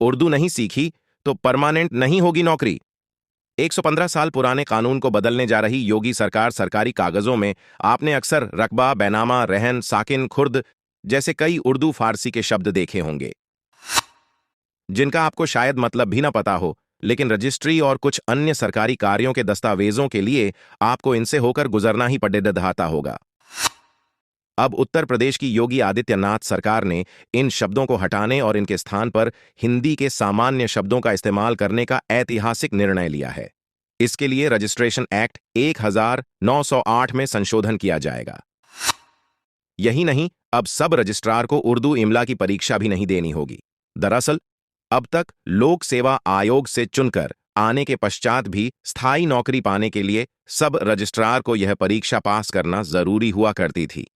उर्दू नहीं सीखी तो परमानेंट नहीं होगी नौकरी। 115 साल पुराने कानून को बदलने जा रही योगी सरकार सरकारी कागजों में आपने अक्सर रकबा, बैनामा, रहन, साकिन, खुर्द जैसे कई उर्दू फारसी के शब्द देखे होंगे जिनका आपको शायद मतलब भी ना पता हो, लेकिन रजिस्ट्री और कुछ अन्य सरकारी कार्यों के दस्तावेजों के लिए आपको इनसे होकर गुजरना ही पड़ता होगा। अब उत्तर प्रदेश की योगी आदित्यनाथ सरकार ने इन शब्दों को हटाने और इनके स्थान पर हिंदी के सामान्य शब्दों का इस्तेमाल करने का ऐतिहासिक निर्णय लिया है। इसके लिए रजिस्ट्रेशन एक्ट 1908 में संशोधन किया जाएगा। यही नहीं, अब सब रजिस्ट्रार को उर्दू इमला की परीक्षा भी नहीं देनी होगी। दरअसल अब तक लोक सेवा आयोग से चुनकर आने के पश्चात भी स्थायी नौकरी पाने के लिए सब रजिस्ट्रार को यह परीक्षा पास करना जरूरी हुआ करती थी।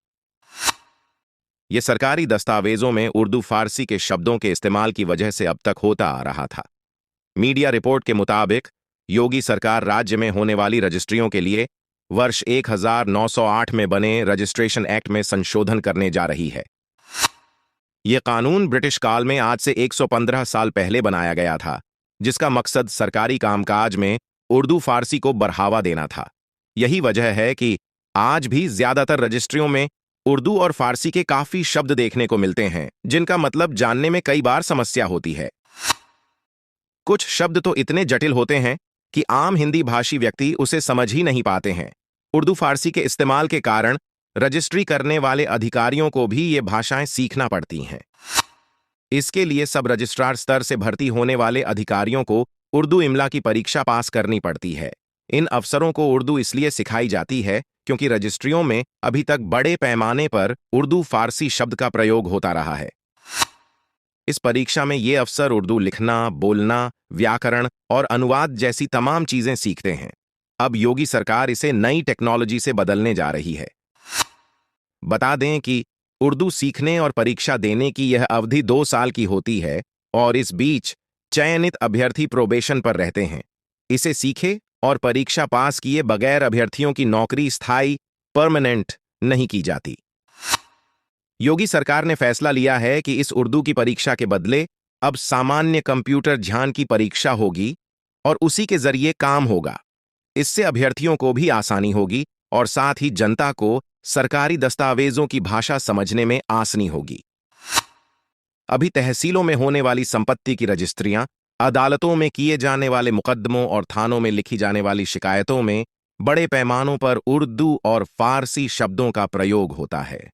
यह सरकारी दस्तावेजों में उर्दू फारसी के शब्दों के इस्तेमाल की वजह से अब तक होता आ रहा था। मीडिया रिपोर्ट के मुताबिक योगी सरकार राज्य में होने वाली रजिस्ट्रियों के लिए वर्ष 1908 में बने रजिस्ट्रेशन एक्ट में संशोधन करने जा रही है। यह कानून ब्रिटिश काल में आज से 115 साल पहले बनाया गया था, जिसका मकसद सरकारी कामकाज में उर्दू फारसी को बढ़ावा देना था। यही वजह है कि आज भी ज्यादातर रजिस्ट्रियों में उर्दू और फारसी के काफी शब्द देखने को मिलते हैं, जिनका मतलब जानने में कई बार समस्या होती है। कुछ शब्द तो इतने जटिल होते हैं कि आम हिंदी भाषी व्यक्ति उसे समझ ही नहीं पाते हैं। उर्दू फारसी के इस्तेमाल के कारण रजिस्ट्री करने वाले अधिकारियों को भी ये भाषाएं सीखना पड़ती हैं। इसके लिए सब रजिस्ट्रार स्तर से भर्ती होने वाले अधिकारियों को उर्दू इमला की परीक्षा पास करनी पड़ती है। इन अफसरों को उर्दू इसलिए सिखाई जाती है क्योंकि रजिस्ट्रियों में अभी तक बड़े पैमाने पर उर्दू फारसी शब्द का प्रयोग होता रहा है। इस परीक्षा में ये अफसर उर्दू लिखना, बोलना, व्याकरण और अनुवाद जैसी तमाम चीजें सीखते हैं। अब योगी सरकार इसे नई टेक्नोलॉजी से बदलने जा रही है। बता दें कि उर्दू सीखने और परीक्षा देने की यह अवधि 2 साल की होती है और इस बीच चयनित अभ्यर्थी प्रोबेशन पर रहते हैं। इसे सीखे और परीक्षा पास किए बगैर अभ्यर्थियों की नौकरी स्थायी परमानेंट नहीं की जाती। योगी सरकार ने फैसला लिया है कि इस उर्दू की परीक्षा के बदले अब सामान्य कंप्यूटर ज्ञान की परीक्षा होगी और उसी के जरिए काम होगा। इससे अभ्यर्थियों को भी आसानी होगी और साथ ही जनता को सरकारी दस्तावेजों की भाषा समझने में आसानी होगी। अभी तहसीलों में होने वाली संपत्ति की रजिस्ट्रियां, अदालतों में किए जाने वाले मुकद्दमों और थानों में लिखी जाने वाली शिकायतों में बड़े पैमानों पर उर्दू और फारसी शब्दों का प्रयोग होता है।